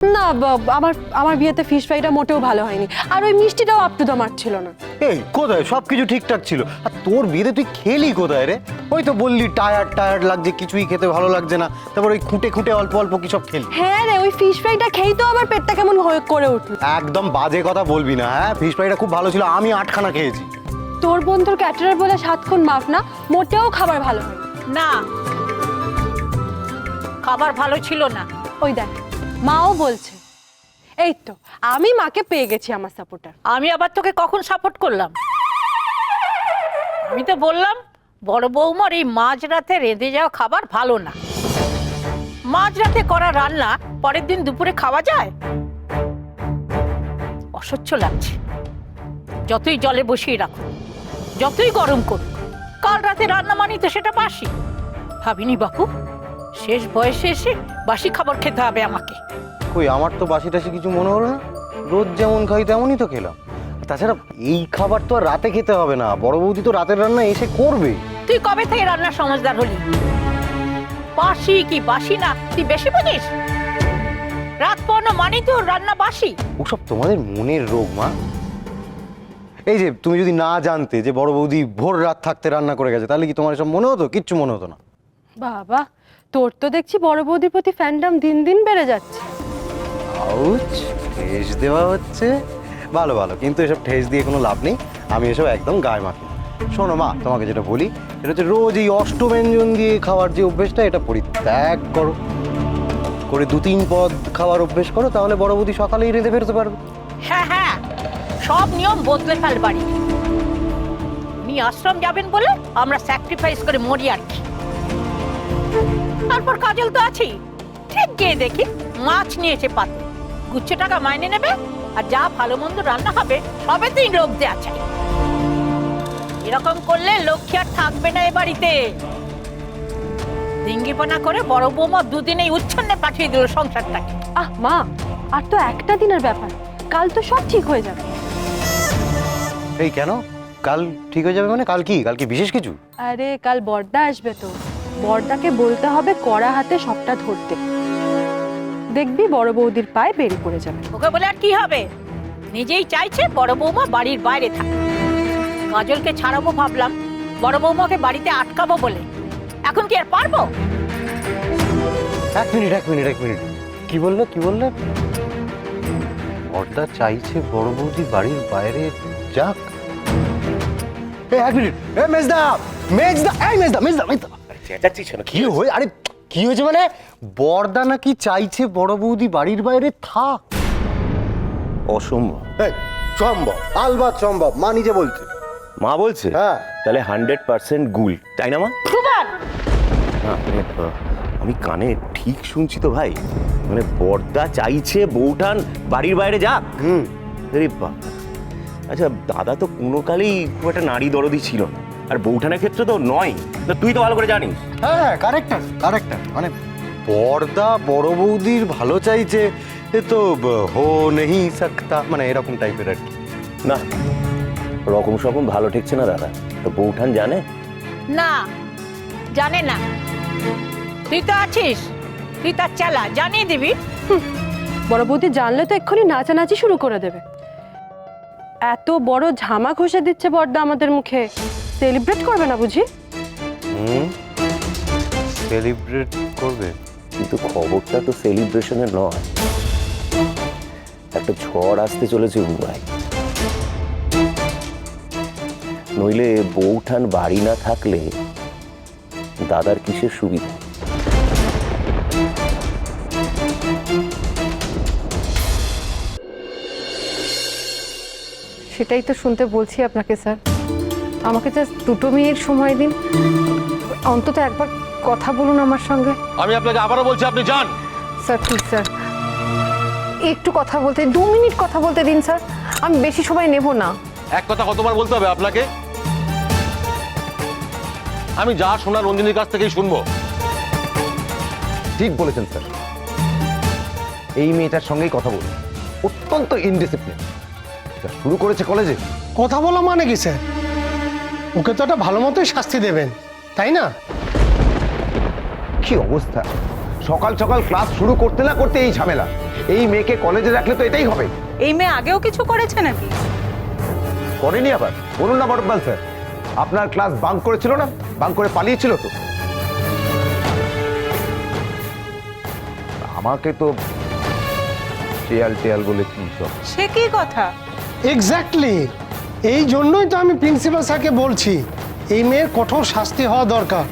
না আমার আমার বিয়েতে ফিশ ফ্রাইটা মোটেও ভালো হয়নি, আর ওই মিষ্টিটাও আপ টু দ্য মার্ক ছিল না। এই কোথায় সবকিছু ঠিকঠাক ছিল, আর তোর বিয়েতে তুই খেলি কোথায় রে? ওই তো বললি টায়ার্ড লাগছে, কিছুই খেতে ভালো লাগছে না, তারপর ওই খুঁটে অল্প অল্প কি সব খেলি। হ্যাঁ রে, ওই ফিশ ফ্রাইটা খেয়েই তো আমার পেটটা কেমন করে উঠলো। একদম বাজে কথা বলবি না, হ্যাঁ ফিশ ফ্রাইটা খুব ভালো ছিল, আমি 8খানা খেয়েছি। তোর বন্ধুর ক্যাটারার বলে 7 খুন মাফ না, মোটেও খাবার ভালো হয়নি। না, খাবার ভালো ছিল না। ওই দেখ, মাও বলছে। এই তো আমি মাকে পেয়ে গেছি আমার সাপোর্টার। আমি আবার তোকে কখন সাপোর্ট করলাম? আমি তো বললাম বড় বৌমার এই মাঝরাতে রেঁধে যাওয়া খাবার ভালো না। মাঝরাতে করা রান্না পরের দিন দুপুরে খাওয়া যায়? অসহ্য লাগছে। যতই জলে বসিয়ে রাখো, যতই গরম করুক, কাল রাতে রান্না মানি তো সেটা বাসি। ভাবিনি বাপু, শেষ বয়সে এসে বাসি খাবার খেতে হবে আমাকে। কই আমার তো বাসি টাসি কিছু মনে হলো না, রোজ যেমন খাই তেমনই তো খেলাম। তাছাড়া এই খাবার তো আর রাতে খেতে হবে না, বড় বৌদি তো রাতের রান্না এসে করবে। তুই কবে থেকে রান্নার সমঝদার হলি? বাসি কি বাসি না তুই বেশি বুঝিস? রাত পড়ানো মানে তো রান্না বাসি। ওসব তোমাদের মনের রোগ মা। এই যে তুমি যদি না জানতে যে বড় বৌদি ভোর রাত থাকতে রান্না করে গেছে, তাহলে কি তোমার এসব মনে হতো? কিচ্ছু মনে হতো না। বাবা, তোর তো দেখছি বড় বৌদির প্রতি ফ্যান্ডাম দিন দিন বেড়ে যাচ্ছে। আউচ, ঠেস দেওয়া হচ্ছে। ভালো ভালো, কিন্তু এসব ঠেস দিয়ে কোনো লাভ নেই, আমি এসব একদম গায়ে মাখি না। শোনো মা, তোমাকে যেটা বলি এটা হচ্ছে রোজ এই অষ্টব্যঞ্জন দিয়ে খাওয়ার যে অভ্যেসটা, এটা পরিত্যাগ করো, করে 2-3 পদ খাওয়ার অভ্যেস করো, তাহলে বড় বৌদি সকালেই রেঁধে ফেরতে পারবে। হ্যাঁ হ্যাঁ, সব নিয়ম বদলে ফেল বাড়ি। উনি আশ্রম যাবেন বলে আমরা স্যাক্রিফাইস করে মরি আর কি। তারপর কাজল তো আছেই, ঠিক গিয়ে দেখি মাছ নিয়েছে পাতে, গুচ্ছ টাকা মাইনে নেবে, আর যা ভালো মন্দ রান্না হবে সবেতেই লোক দেয়া চাই। এরকম করলে লক্ষ্মী আর থাকবে না এ বাড়িতে। ডিঙ্গিপনা করে বড় বৌমা দুদিনেই উচ্ছন্নে পাঠিয়ে দিল সংসারটাকে। আহ মা, আর তো একটা দিনের ব্যাপার, কাল তো সব ঠিক হয়ে যাবে। এই কেন কাল ঠিক হয়ে যাবে মানে? কাল কি বিশেষ কিছু? আরে কাল বড়দা আসবে, তো বড়দাকে বলতে হবে কড়া হাতে সবটা ধরতে। দেখবি বড় বৌদির পায়ে বেরি পড়ে যাবে। ওকে বলে আর কি হবে? নিজেই চাইছে বড় বৌমা বাড়ির বাইরে থাকে। কাজলকে ছাড়াবো ভাবলাম, বড় বৌমাকে বাড়িতে আটকাবো বলে। এখন কি আর পারবো? এক মিনিট, কি বললে? বড়দা চাইছে বড় বৌদি বাড়ির বাইরে যাক। এক মিনিট, মেজদা চেঁচাচ্ছিস কেন? কি হয়ে? আরে কি হয়েছে মানে? বড়দা নাকি চাইছে বড় বৌদি বাড়ির বাইরে থাক। অসম্ভব। সম্ভব, আলবাত সম্ভব, মা নিজে বলছে। মা বলছে? হ্যাঁ। তাহলে 100% গুল, তাই না মা? সুভান! না, আমি কানে ঠিক শুনছি তো ভাই, মানে বড়দা চাইছে বউঠান বাড়ির বাইরে যাক। আরে বাবা, আচ্ছা দাদা তো কোনো কালেই খুব একটা নারী দরদি ছিল না, আর বউঠানের ক্ষেত্রে তো নয়, তা তুই তো ভালো করে জানিস। হ্যাঁ কারেক্টার, মানে বড়দা বড় বৌদির ভালো চাইছে, এ তো হো নেহি সকতা, মানে এরকম টাইপের আর কি। না, রকম সকম ভালো ঠেকছে না দাদা। তো বউঠান জানে? না, জানে না। তুই তো আছিস, তুই তার চালা জানিয়ে দিবি। বড় বৌদি জানলে তো এক্ষুনি নাচানাচি শুরু করে দেবে। এত বড় ঝামা ঘষে দিচ্ছে বড়দা আমাদের মুখে, সেলিব্রেট করবে না বুঝি? সেলিব্রেট করবে, কিন্তু খবরটা তো সেলিব্রেশনের নয়, একটা ঝড় আসতে চলেছে ভাই। নইলে বউঠান বাড়ি না থাকলে দাদার কিসের সুবিধা? সেটাই তো শুনতে বলছি আপনাকে স্যার, আমাকে জাস্ট 2 মিনিট সময় দিন, অন্তত একবার কথা বলুন আমার সঙ্গে। আমি আপনাকে আবারও বলছি, আপনি যান। স্যার প্লিজ স্যার, একটু কথা বলতে, 2 মিনিট কথা বলতে দিন স্যার, আমি বেশি সময় নেব না। এক কথা কতবার বলতে হবে আপনাকে? আমি যা শোনা রঞ্জিনীর কাছ থেকেই শুনবো। ঠিক বলেছেন স্যার, এই মেয়েটার সঙ্গেই কথা বলুন, অত্যন্ত ইনডিসিপ্লিন। শুরু করেছে কলেজে। কথা বলা মানে কি স্যার? ওকে তো একটা ভালো মতোই শাস্তি দেবেন, তাই না? কি অবস্থা, সকাল সকাল ক্লাস শুরু করতে না করতে এই ঝামেলা। এই মেয়েকে কলেজে রাখলে তো এটাই হবে। এই মেয়ে আগেও কিছু করেছে নাকি? করেনি আবার? বলুন না বড়পাল স্যার, আপনার ক্লাস বাঙ্ক করেছিল না? বাঙ্ক করে পালিয়েছিল তো। আমাকে তো চেয়াল টেয়াল বলে কি সব। সে কি কথা? এক্স্যাক্টলি, এই জন্যই তো আমি প্রিন্সিপাল স্যারকে বলছি এই মেয়ের কঠোর শাস্তি হওয়া দরকার।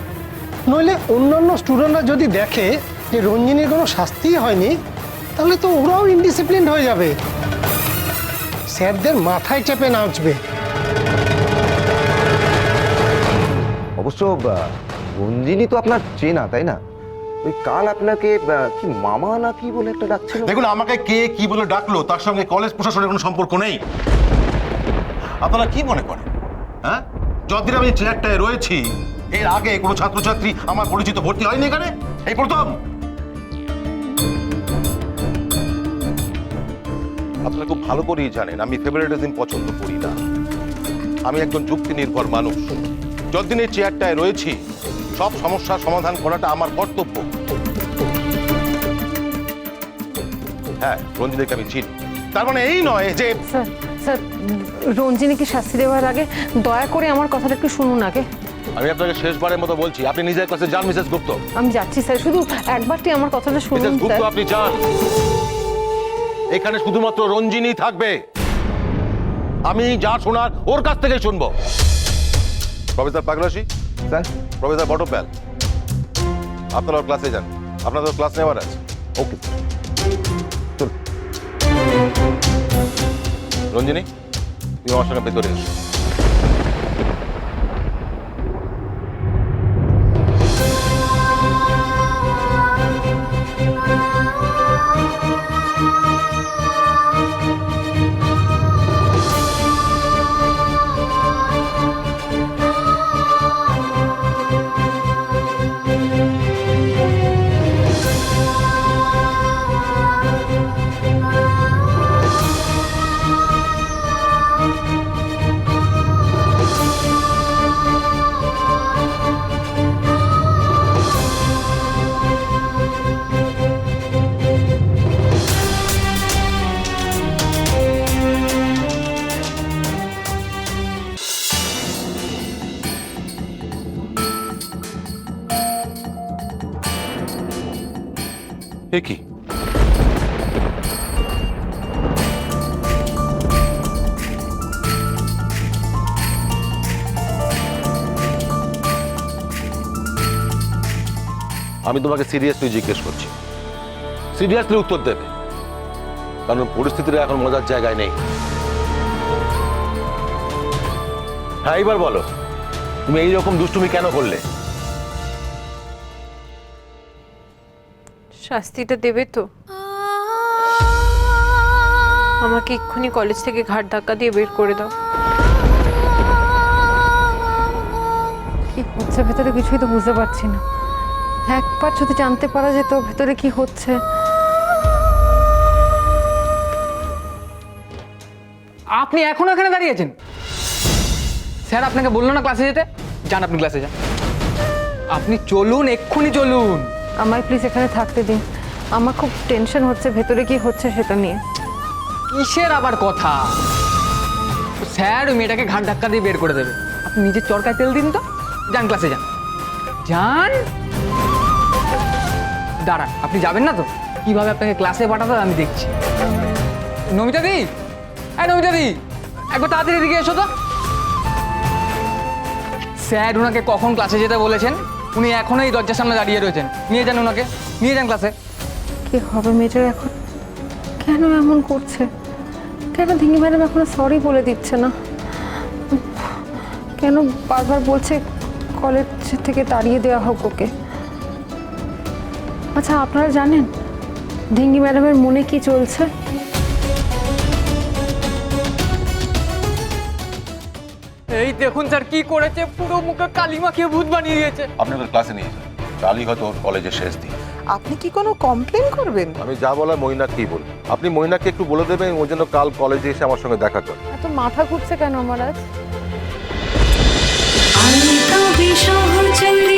নইলে অন্যান্য স্টুডেন্টরা যদি দেখে যে রঞ্জিনীর কোনো শাস্তিই হয়নি, তাহলে তো ওরাও ইনডিসিপ্লিন হয়ে যাবে, স্যারদের মাথায় চেপে নাচবে। অবশ্য রঞ্জিনী তো আপনার চেনা, তাই না? ওই কাল আপনাকে কি মামা না কি বলে একটা ডাকছিল। দেখুন, আমাকে কে কি বলে ডাকলো তার সঙ্গে কলেজ প্রশাসনের কোনো সম্পর্ক নেই। আপনারা কি মনে করেন, হ্যাঁ, যতদিন আমি চেয়ারটায় রয়েছি এর আগে কোনো ছাত্রছাত্রী আমার পরিচিত ভর্তি হয়নি এখানে? এই প্রথম। আপনারা খুব ভালো করেই জানেন আমি ফেভারিটিজম পছন্দ করি না। আমি একজন যুক্তি নির্ভর মানুষ। যতদিন এই চেয়ারটায় রয়েছি সব সমস্যার সমাধান করাটা আমার কর্তব্য। হ্যাঁ, রঞ্জিনীকে আমি চিনি, তার মানে এই নয় যে। স্যার স্যার, রঞ্জিনীকে শাস্তি দেওয়ার আগে দয়া করে আমার কথাটা একটু শুনুন আগে। আমি আপনাকে শেষবারের মতো বলছি, আপনি নিজের ক্লাসে যান মিসেস গুপ্ত। আমি যাচ্ছি স্যার, শুধু একবারটি আমার কথাটা শুনুন মিসেস গুপ্ত, স্যার। আপনি যান। এখানে শুধুমাত্র রঞ্জিনী থাকবে। আমি যা শোনার ওর কাছ থেকে শুনবো। Professor Paglasi, sir. Professor Batabyal, আপনারা ওর ক্লাসে যান, আপনাদের ক্লাস নেওয়ার আছে। ওকে চল। রঞ্জিনী, তুমি আমার সঙ্গে ভেতরে এসো। এ কি? আমি তোমাকে সিরিয়াসলি জিজ্ঞেস করছি, সিরিয়াসলি উত্তর দেবে, কারণ পরিস্থিতিটা এখন মজার জায়গায় নেই। হ্যাঁ, এইবার বলো, তুমি এইরকম দুষ্টুমি কেন করলে? শাস্তিটা দেবে তো? আমাকে এক্ষুনি কলেজ থেকে ঘাট ধাক্কা দিয়ে বের করে দাও। কি হচ্ছে ভেতরে কিছুই তো বুঝতে পারছি না। একবার যদি জানতে পারা যেত ভেতরে কি হচ্ছে। আপনি এখনো এখানে দাঁড়িয়েছেন? স্যার আপনাকে বললো না ক্লাসে যেতে? যান, আপনি ক্লাসে যান। আপনি চলুন, এক্ষুনি চলুন। আমায় প্লিজ এখানে থাকতে দিন, আমার খুব টেনশন হচ্ছে ভেতরে কি হচ্ছে সেটা নিয়ে। কিসের আবার কথা? স্যার ওই মেয়েটাকে ঘাট ধাক্কা দিয়ে বের করে দেবে। আপনি নিজের চরকায় তেল দিন তো। যান ক্লাসে যান, যান। দাঁড়ান, আপনি যাবেন না তো? কিভাবে আপনাকে ক্লাসে পাঠাতে আমি দেখছি। নমিতা দি, নমিতা দি, একবার তাড়াতাড়ি এদিকে এসো তো। স্যার ওনাকে কখন ক্লাসে যেতে বলেছেন? উনি এখনো এই দরজার সামনে দাঁড়িয়ে রয়েছেন। নিয়ে যান ওনাকে, নিয়ে যান ক্লাসে। কি হবে মেয়েটার এখন? কেন এমন করছে? কেন ধিঙ্গি ম্যাডাম এখনো সরি বলে দিচ্ছে না? কেন বারবার বলছে কলেজ থেকে তাড়িয়ে দেওয়া হোক ওকে? আচ্ছা, আপনারা জানেন ধিঙ্গি ম্যাডামের মনে কি চলছে? এই দেখুন স্যার কি করেছে, পুরো মুখে কালি মাখিয়ে ভূত বানিয়ে দিয়েছে। আপনি ওদের ক্লাসে নিয়ে যান, কালই হয়তো ওর কলেজের শেষ দিন। আপনি কি কোনো কমপ্লেন করবেন? আমি যা বলার মইনাককেই বলবো। আপনি মইনাককে একটু বলে দেবেন ওর জন্য কাল কলেজে এসে আমার সঙ্গে দেখা করে। এত মাথা ঘুরছে কেন আমার আজ? আমি তো বিসহচরী